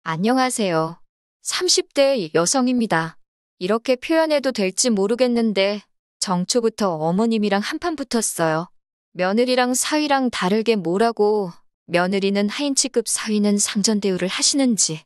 안녕하세요. 30대 여성입니다. 이렇게 표현해도 될지 모르겠는데 정초부터 어머님이랑 한판 붙었어요. 며느리랑 사위랑 다르게 뭐라고 며느리는 하인치급 사위는 상전 대우를 하시는지.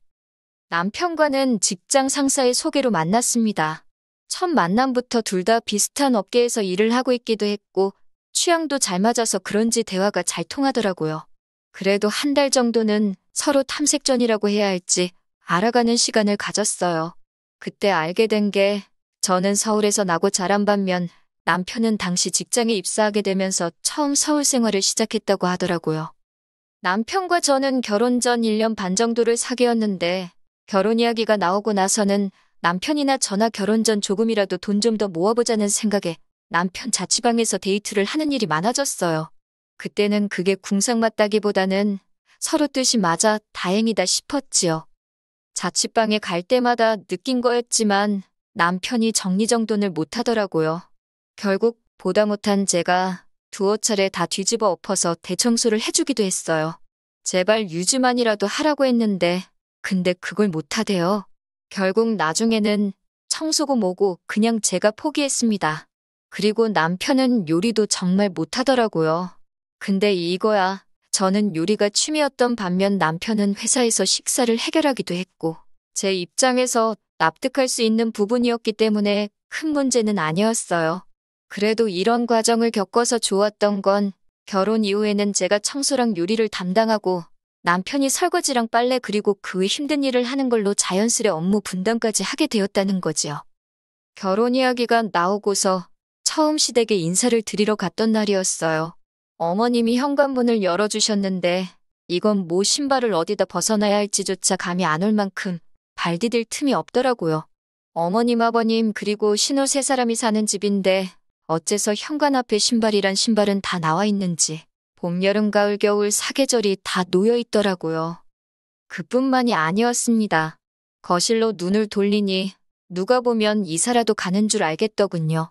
남편과는 직장 상사의 소개로 만났습니다. 첫 만남부터 둘 다 비슷한 업계에서 일을 하고 있기도 했고 취향도 잘 맞아서 그런지 대화가 잘 통하더라고요. 그래도 한 달 정도는 서로 탐색전이라고 해야 할지 알아가는 시간을 가졌어요. 그때 알게 된 게 저는 서울에서 나고 자란 반면 남편은 당시 직장에 입사하게 되면서 처음 서울 생활을 시작했다고 하더라고요. 남편과 저는 결혼 전 1년 반 정도를 사귀었는데 결혼 이야기가 나오고 나서는 남편이나 저나 결혼 전 조금이라도 돈 좀 더 모아보자는 생각에 남편 자취방에서 데이트를 하는 일이 많아졌어요. 그때는 그게 궁상맞다기보다는 서로 뜻이 맞아 다행이다 싶었지요. 자취방에 갈 때마다 느낀 거였지만 남편이 정리정돈을 못하더라고요. 결국 보다 못한 제가 두어 차례 다 뒤집어 엎어서 대청소를 해주기도 했어요. 제발 유지만이라도 하라고 했는데 근데 그걸 못하대요. 결국 나중에는 청소고 뭐고 그냥 제가 포기했습니다. 그리고 남편은 요리도 정말 못하더라고요. 근데 이거야. 저는 요리가 취미였던 반면 남편은 회사에서 식사를 해결하기도 했고 제 입장에서 납득할 수 있는 부분이었기 때문에 큰 문제는 아니었어요. 그래도 이런 과정을 겪어서 좋았던 건 결혼 이후에는 제가 청소랑 요리를 담당하고 남편이 설거지랑 빨래 그리고 그 외 힘든 일을 하는 걸로 자연스레 업무 분담까지 하게 되었다는 거지요. 결혼 이야기가 나오고서 처음 시댁에 인사를 드리러 갔던 날이었어요. 어머님이 현관문을 열어주셨는데 이건 뭐 신발을 어디다 벗어나야 할지조차 감이 안 올 만큼 발 디딜 틈이 없더라고요. 어머님, 아버님 그리고 신혼 세 사람이 사는 집인데 어째서 현관 앞에 신발이란 신발은 다 나와 있는지 봄, 여름, 가을, 겨울 사계절이 다 놓여 있더라고요. 그뿐만이 아니었습니다. 거실로 눈을 돌리니 누가 보면 이사라도 가는 줄 알겠더군요.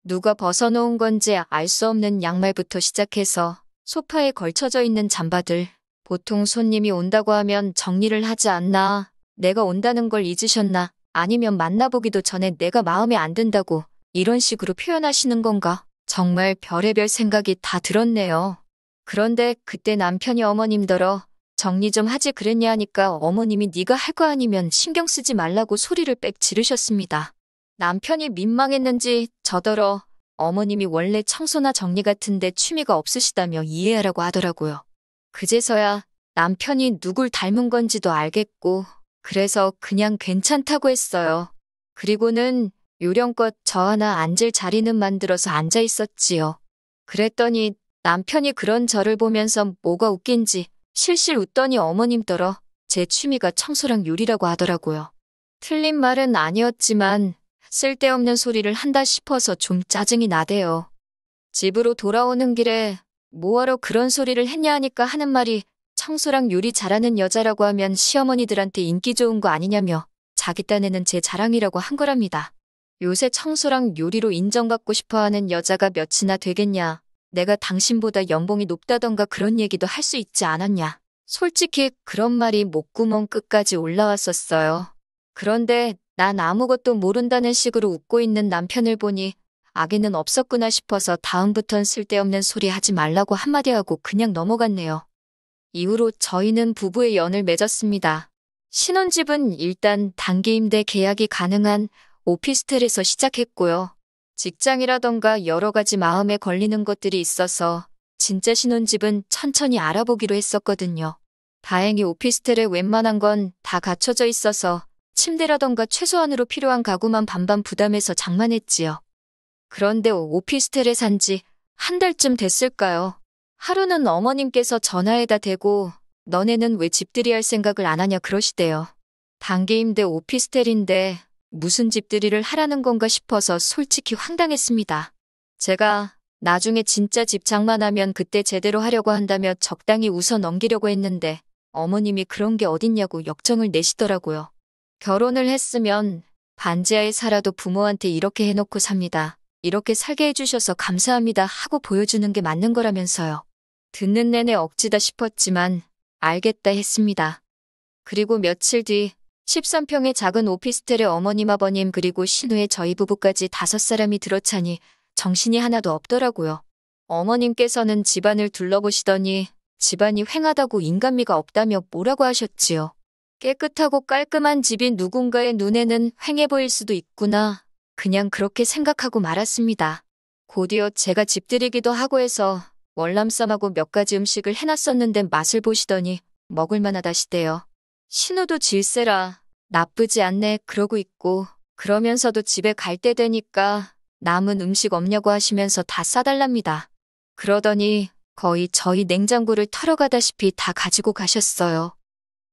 누가 벗어놓은 건지 알 수 없는 양말부터 시작해서 소파에 걸쳐져 있는 잠바들. 보통 손님이 온다고 하면 정리를 하지 않나, 내가 온다는 걸 잊으셨나, 아니면 만나보기도 전에 내가 마음에 안 든다고 이런 식으로 표현하시는 건가? 정말 별의별 생각이 다 들었네요. 그런데 그때 남편이 어머님더러 정리 좀 하지 그랬냐 하니까 어머님이 네가 할 거 아니면 신경 쓰지 말라고 소리를 빽 지르셨습니다. 남편이 민망했는지 저더러 어머님이 원래 청소나 정리 같은데 취미가 없으시다며 이해하라고 하더라고요. 그제서야 남편이 누굴 닮은 건지도 알겠고 그래서 그냥 괜찮다고 했어요. 그리고는 요령껏 저 하나 앉을 자리는 만들어서 앉아 있었지요. 그랬더니 남편이 그런 저를 보면서 뭐가 웃긴지 실실 웃더니 어머님더러 제 취미가 청소랑 요리라고 하더라고요. 틀린 말은 아니었지만 쓸데없는 소리를 한다 싶어서 좀 짜증이 나대요. 집으로 돌아오는 길에 뭐하러 그런 소리를 했냐 하니까 하는 말이 청소랑 요리 잘하는 여자라고 하면 시어머니들한테 인기 좋은 거 아니냐며 자기 딴에는 제 자랑이라고 한 거랍니다. 요새 청소랑 요리로 인정받고 싶어하는 여자가 몇이나 되겠냐. 내가 당신보다 연봉이 높다던가 그런 얘기도 할 수 있지 않았냐. 솔직히 그런 말이 목구멍 끝까지 올라왔었어요. 그런데 난 아무것도 모른다는 식으로 웃고 있는 남편을 보니 악의는 없었구나 싶어서 다음부턴 쓸데없는 소리 하지 말라고 한마디 하고 그냥 넘어갔네요. 이후로 저희는 부부의 연을 맺었습니다. 신혼집은 일단 단기 임대 계약이 가능한 오피스텔에서 시작했고요. 직장이라던가 여러 가지 마음에 걸리는 것들이 있어서 진짜 신혼집은 천천히 알아보기로 했었거든요. 다행히 오피스텔에 웬만한 건 다 갖춰져 있어서 침대라던가 최소한으로 필요한 가구만 반반 부담해서 장만했지요. 그런데 오피스텔에 산 지 한 달쯤 됐을까요? 하루는 어머님께서 전화에다 대고 너네는 왜 집들이 할 생각을 안 하냐 그러시대요. 단기 임대 오피스텔인데 무슨 집들이를 하라는 건가 싶어서 솔직히 황당했습니다. 제가 나중에 진짜 집 장만하면 그때 제대로 하려고 한다며 적당히 웃어 넘기려고 했는데 어머님이 그런 게 어딨냐고 역정을 내시더라고요. 결혼을 했으면 반지하에 살아도 부모한테 이렇게 해놓고 삽니다. 이렇게 살게 해주셔서 감사합니다 하고 보여주는 게 맞는 거라면서요. 듣는 내내 억지다 싶었지만 알겠다 했습니다. 그리고 며칠 뒤 13평의 작은 오피스텔에 어머님, 아버님 그리고 신우의 저희 부부까지 5사람이 들어차니 정신이 하나도 없더라고요. 어머님께서는 집안을 둘러보시더니 집안이 휑하다고 인간미가 없다며 뭐라고 하셨지요. 깨끗하고 깔끔한 집이 누군가의 눈에는 휑해 보일 수도 있구나. 그냥 그렇게 생각하고 말았습니다. 곧이어 제가 집들이기도 하고 해서 월남쌈하고 몇 가지 음식을 해놨었는데 맛을 보시더니 먹을만하다시대요. 신우도 질세라 나쁘지 않네 그러고 있고 그러면서도 집에 갈 때 되니까 남은 음식 없냐고 하시면서 다 싸달랍니다. 그러더니 거의 저희 냉장고를 털어가다시피 다 가지고 가셨어요.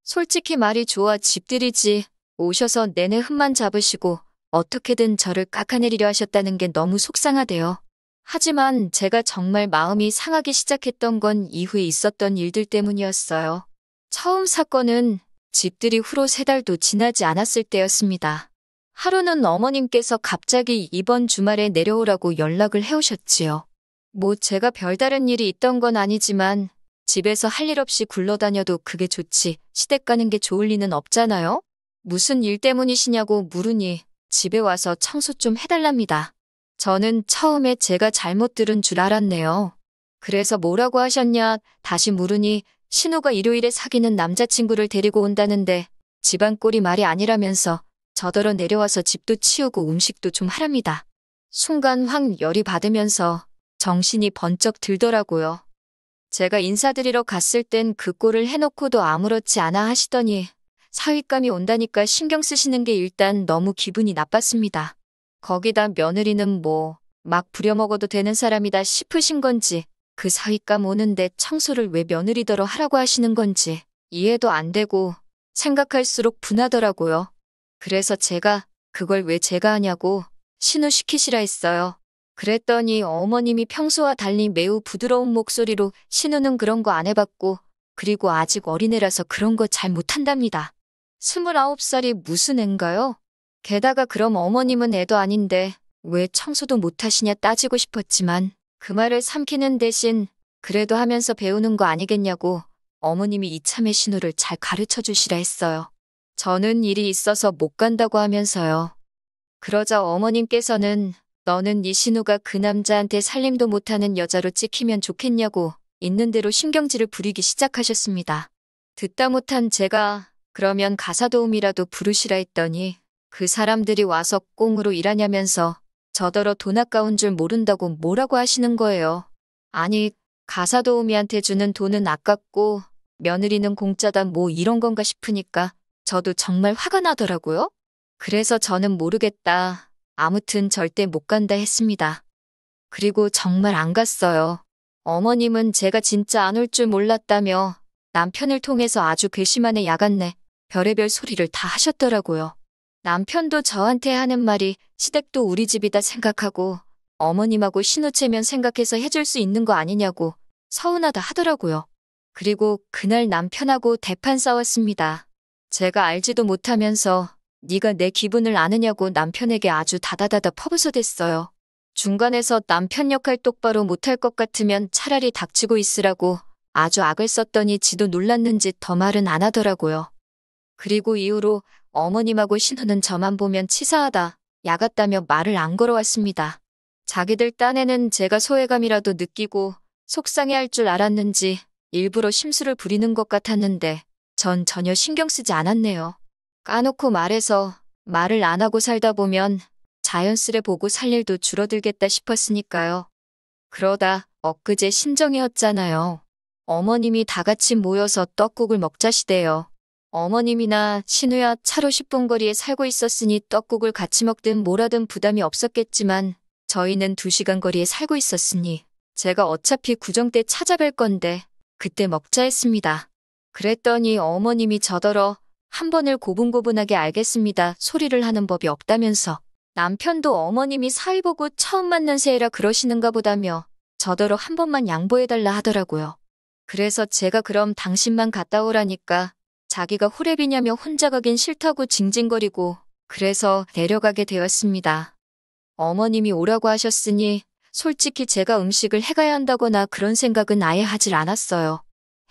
솔직히 말이 좋아 집들이지 오셔서 내내 흠만 잡으시고 어떻게든 저를 깎아내리려 하셨다는 게 너무 속상하대요. 하지만 제가 정말 마음이 상하기 시작했던 건 이후에 있었던 일들 때문이었어요. 처음 사건은 집들이 후로 3달도 지나지 않았을 때였습니다. 하루는 어머님께서 갑자기 이번 주말에 내려오라고 연락을 해오셨지요. 뭐 제가 별다른 일이 있던 건 아니지만 집에서 할 일 없이 굴러다녀도 그게 좋지 시댁 가는 게 좋을 리는 없잖아요? 무슨 일 때문이시냐고 물으니 집에 와서 청소 좀 해달랍니다. 저는 처음에 제가 잘못 들은 줄 알았네요. 그래서 뭐라고 하셨냐 다시 물으니 신우가 일요일에 사귀는 남자친구를 데리고 온다는데 집안 꼴이 말이 아니라면서 저더러 내려와서 집도 치우고 음식도 좀 하랍니다. 순간 확 열이 받으면서 정신이 번쩍 들더라고요. 제가 인사드리러 갔을 땐 그 꼴을 해놓고도 아무렇지 않아 하시더니 사윗감이 온다니까 신경 쓰시는 게 일단 너무 기분이 나빴습니다. 거기다 며느리는 뭐 막 부려먹어도 되는 사람이다 싶으신 건지 그 사윗감 오는데 청소를 왜 며느리더러 하라고 하시는 건지 이해도 안 되고 생각할수록 분하더라고요. 그래서 제가 그걸 왜 제가 하냐고 신우 시키시라 했어요. 그랬더니 어머님이 평소와 달리 매우 부드러운 목소리로 신우는 그런 거 안 해봤고 그리고 아직 어린애라서 그런 거 잘 못한답니다. 29살이 무슨 앤가요? 게다가 그럼 어머님은 애도 아닌데 왜 청소도 못하시냐 따지고 싶었지만 그 말을 삼키는 대신 그래도 하면서 배우는 거 아니겠냐고 어머님이 이참에 신우를 잘 가르쳐 주시라 했어요. 저는 일이 있어서 못 간다고 하면서요. 그러자 어머님께서는 너는 네 신우가 그 남자한테 살림도 못하는 여자로 찍히면 좋겠냐고 있는 대로 신경질을 부리기 시작하셨습니다. 듣다 못한 제가 그러면 가사도우미라도 부르시라 했더니 그 사람들이 와서 꽁으로 일하냐면서 저더러 돈 아까운 줄 모른다고 뭐라고 하시는 거예요. 아니 가사도우미한테 주는 돈은 아깝고 며느리는 공짜다 뭐 이런 건가 싶으니까 저도 정말 화가 나더라고요. 그래서 저는 모르겠다. 아무튼 절대 못 간다 했습니다. 그리고 정말 안 갔어요. 어머님은 제가 진짜 안 올 줄 몰랐다며 남편을 통해서 아주 괘씸하네 야같네 별의별 소리를 다 하셨더라고요. 남편도 저한테 하는 말이 시댁도 우리 집이다 생각하고 어머님하고 신우체면 생각해서 해줄 수 있는 거 아니냐고 서운하다 하더라고요. 그리고 그날 남편하고 대판 싸웠습니다. 제가 알지도 못하면서 네가 내 기분을 아느냐고 남편에게 아주 다다다다 퍼부서댔어요. 중간에서 남편 역할 똑바로 못할 것 같으면 차라리 닥치고 있으라고 아주 악을 썼더니 지도 놀랐는지 더 말은 안 하더라고요. 그리고 이후로 어머님하고 신우는 저만 보면 치사하다, 야같다며 말을 안 걸어왔습니다. 자기들 딴에는 제가 소외감이라도 느끼고 속상해할 줄 알았는지 일부러 심술을 부리는 것 같았는데 전 전혀 신경 쓰지 않았네요. 까놓고 말해서 말을 안 하고 살다 보면 자연스레 보고 살 일도 줄어들겠다 싶었으니까요. 그러다 엊그제 신정이었잖아요. 어머님이 다 같이 모여서 떡국을 먹자시대요. 어머님이나 신우야 차로 10분 거리에 살고 있었으니 떡국을 같이 먹든 뭐라든 부담이 없었겠지만 저희는 2시간 거리에 살고 있었으니 제가 어차피 구정 때 찾아뵐 건데 그때 먹자 했습니다. 그랬더니 어머님이 저더러 한 번을 고분고분하게 알겠습니다 소리를 하는 법이 없다면서 남편도 어머님이 사위 보고 처음 만난 새해라 그러시는가 보다며 저더러 한 번만 양보해달라 하더라고요. 그래서 제가 그럼 당신만 갔다 오라니까 자기가 호랩이냐며 혼자 가긴 싫다고 징징거리고 그래서 내려가게 되었습니다. 어머님이 오라고 하셨으니 솔직히 제가 음식을 해가야 한다거나 그런 생각은 아예 하질 않았어요.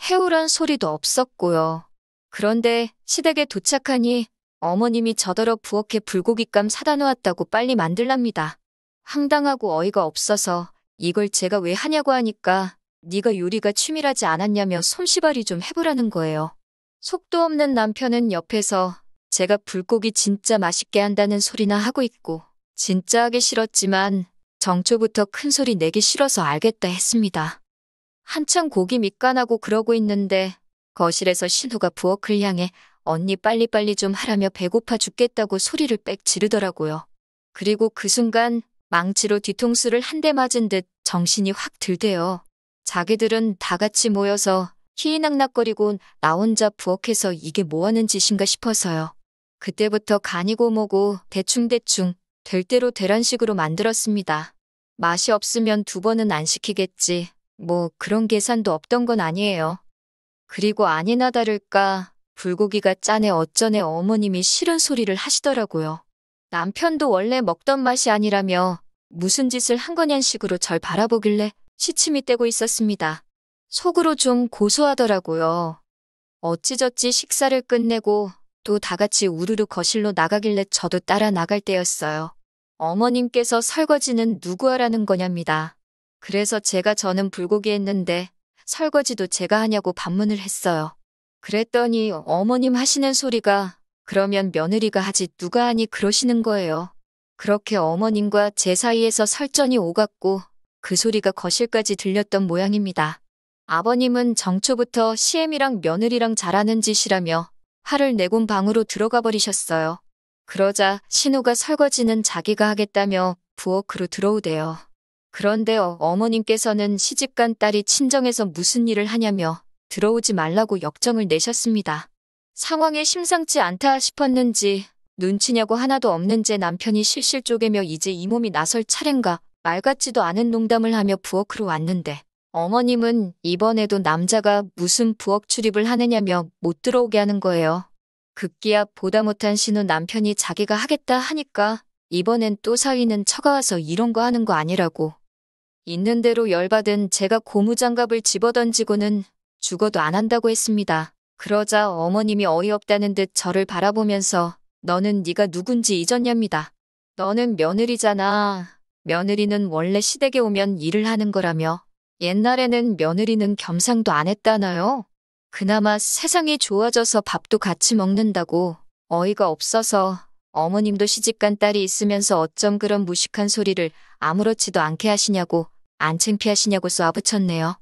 해오란 소리도 없었고요. 그런데 시댁에 도착하니 어머님이 저더러 부엌에 불고기감 사다 놓았다고 빨리 만들랍니다. 황당하고 어이가 없어서 이걸 제가 왜 하냐고 하니까 네가 요리가 취미라지 않았냐며 솜씨발이 좀 해보라는 거예요. 속도 없는 남편은 옆에서 제가 불고기 진짜 맛있게 한다는 소리나 하고 있고 진짜 하기 싫었지만 정초부터 큰 소리 내기 싫어서 알겠다 했습니다. 한참 고기 밑간하고 그러고 있는데 거실에서 신우가 부엌을 향해 언니 빨리빨리 좀 하라며 배고파 죽겠다고 소리를 빽 지르더라고요. 그리고 그 순간 망치로 뒤통수를 한 대 맞은 듯 정신이 확 들대요. 자기들은 다 같이 모여서 희희낙낙거리고 나 혼자 부엌에서 이게 뭐 하는 짓인가 싶어서요. 그때부터 간이고 뭐고 대충대충 될 대로 되란 식으로 만들었습니다. 맛이 없으면 두 번은 안 시키겠지. 뭐 그런 계산도 없던 건 아니에요. 그리고 아니나 다를까 불고기가 짜네 어쩌네 어머님이 싫은 소리를 하시더라고요. 남편도 원래 먹던 맛이 아니라며 무슨 짓을 한 거냔 식으로 절 바라보길래 시침이 떼고 있었습니다. 속으로 좀 고소하더라고요. 어찌저찌 식사를 끝내고 또 다 같이 우르르 거실로 나가길래 저도 따라 나갈 때였어요. 어머님께서 설거지는 누구 하라는 거냐입니다. 그래서 저는 불고기 했는데 설거지도 제가 하냐고 반문을 했어요. 그랬더니 어머님 하시는 소리가 그러면 며느리가 하지 누가 하니 그러시는 거예요. 그렇게 어머님과 제 사이에서 설전이 오갔고 그 소리가 거실까지 들렸던 모양입니다. 아버님은 정초부터 시엠이랑 며느리랑 잘하는 짓이라며 화를 내곤 방으로 들어가 버리셨어요. 그러자 신우가 설거지는 자기가 하겠다며 부엌으로 들어오대요. 그런데 어머님께서는 시집간 딸이 친정에서 무슨 일을 하냐며 들어오지 말라고 역정을 내셨습니다. 상황에 심상치 않다 싶었는지 눈치냐고 하나도 없는 제 남편이 실실 쪼개며 이제 이 몸이 나설 차례인가 말 같지도 않은 농담을 하며 부엌으로 왔는데 어머님은 이번에도 남자가 무슨 부엌 출입을 하느냐며 못 들어오게 하는 거예요. 급기야 보다 못한 신우 남편이 자기가 하겠다 하니까 이번엔 또 사위는 처가와서 이런 거 하는 거 아니라고. 있는 대로 열받은 제가 고무장갑을 집어던지고는 죽어도 안 한다고 했습니다. 그러자 어머님이 어이없다는 듯 저를 바라보면서 너는 네가 누군지 잊었냐입니다. 너는 며느리잖아. 며느리는 원래 시댁에 오면 일을 하는 거라며. 옛날에는 며느리는 겸상도 안 했다나요? 그나마 세상이 좋아져서 밥도 같이 먹는다고. 어이가 없어서 어머님도 시집간 딸이 있으면서 어쩜 그런 무식한 소리를 아무렇지도 않게 하시냐고 안 창피하시냐고 쏘아붙였네요.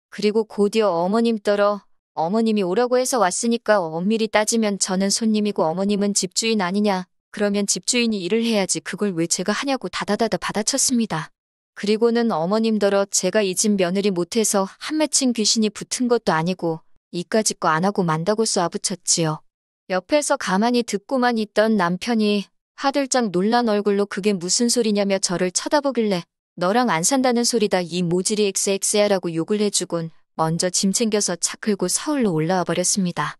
그리고 곧이어 어머님 떨어 어머님이 오라고 해서 왔으니까 엄밀히 따지면 저는 손님이고 어머님은 집주인 아니냐. 그러면 집주인이 일을 해야지 그걸 왜 제가 하냐고 다다다다 받아쳤습니다. 그리고는 어머님더러 제가 이 집 며느리 못해서 한 맺힌 귀신이 붙은 것도 아니고 이까짓 거 안 하고 만다고 쏘아붙였지요. 옆에서 가만히 듣고만 있던 남편이 화들짝 놀란 얼굴로 그게 무슨 소리냐며 저를 쳐다보길래 너랑 안 산다는 소리다 이 모질이 엑스엑스야라고 욕을 해주곤 먼저 짐 챙겨서 차 끌고 서울로 올라와 버렸습니다.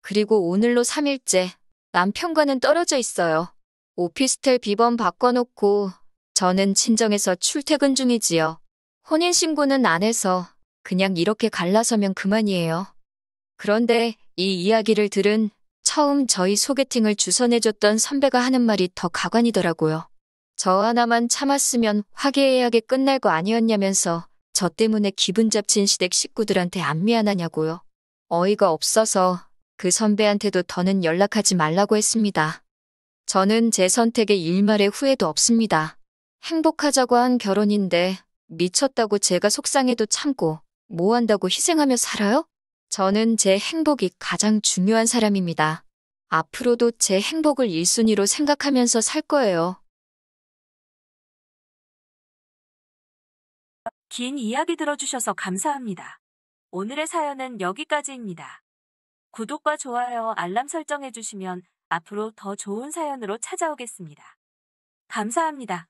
그리고 오늘로 3일째 남편과는 떨어져 있어요. 오피스텔 비번 바꿔놓고 저는 친정에서 출퇴근 중이지요. 혼인신고는 안 해서 그냥 이렇게 갈라서면 그만이에요. 그런데 이 이야기를 들은 처음 저희 소개팅을 주선해줬던 선배가 하는 말이 더 가관이더라고요. 저 하나만 참았으면 화기애애하게 끝날 거 아니었냐면서 저 때문에 기분 잡친 시댁 식구들한테 안 미안하냐고요. 어이가 없어서 그 선배한테도 더는 연락하지 말라고 했습니다. 저는 제 선택에 일말의 후회도 없습니다. 행복하자고 한 결혼인데 미쳤다고 제가 속상해도 참고 뭐 한다고 희생하며 살아요? 저는 제 행복이 가장 중요한 사람입니다. 앞으로도 제 행복을 1순위로 생각하면서 살 거예요. 긴 이야기 들어주셔서 감사합니다. 오늘의 사연은 여기까지입니다. 구독과 좋아요, 알람 설정해주시면 앞으로 더 좋은 사연으로 찾아오겠습니다. 감사합니다.